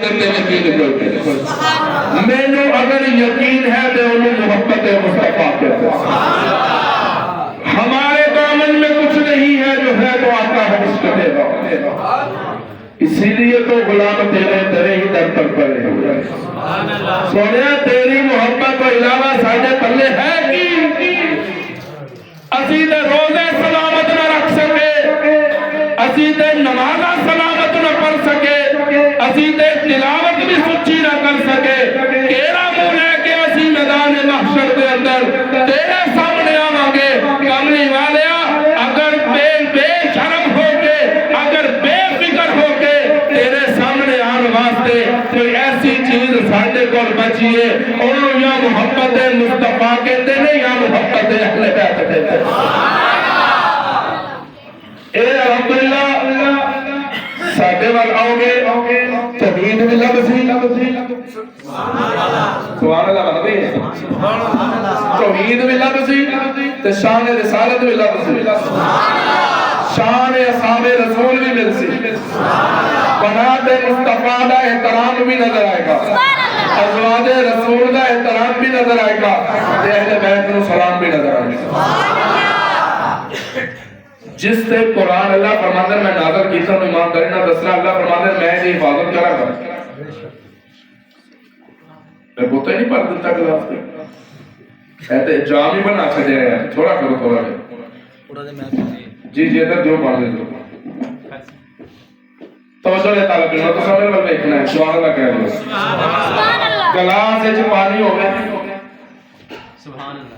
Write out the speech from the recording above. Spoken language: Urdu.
تے یقین کوئی مینو اگر یقین ہے تو انہوں محبت مصطفیٰ کہتے ہیں ہمارے دامن میں کچھ نہیں ہے جو ہے تو آقا ہے اس کو دے گا اسی لیے تو غلام تیرے ہی در پر پڑے ہوئے سونے تیری محبت کو علاوہ ساڑھے پلے ہے کی اسی تے روزے سلامت نہ رکھ سکے اسی تے نمازہ سلامت نہ پڑھ سکے اسی تے تلاوت بھی سچی نہ کر سکے کیرا منہ لے کے اسی میدان محشر دے اندر تیرے سامنے آوانگے کاملی والیا اگر بے شرم ہو کے اگر بے فکر ہو کے تیرے سامنے آن واسطے کوئی ایسی چیز ساڑھے کو بچیے اور یا محبت مصطفیٰ کہتے ہیں یا محبت اہل بیت کہتے ہیں اے الحمدللہ ساڑھے وال آؤ گے توحید بھی لبسی سبحان اللہ بھائی توحید بھی لبسی تو شان رسالت بھی لبسی شان اصحاب رسول بھی ملسی بنات مصطفیٰ دا احترام بھی نظر آئے گا ازواج رسول دا احترام بھی نظر آئے گا اہل بیت نو سلام بھی نظر آئے گا جس سے قرآن اللہ فرماندر میں نازل کیسا ہوں امام دارینہ دسرہ اللہ فرماندر میں نے حفاظت کرا کر میں بوتا ہی نہیں پڑھ دیتا کہ آپ کے ایتے جامی بنا چھڑے ہیں تھوڑا کرو تھوڑا کرو جی جی ادھر جو پڑھ دے توجہ لے طالب علم تو سامنے والے دیکھنا ہے سبحان اللہ کہہ رہے ہیں گلاس ہے جو پانی ہو گئے سبحان اللہ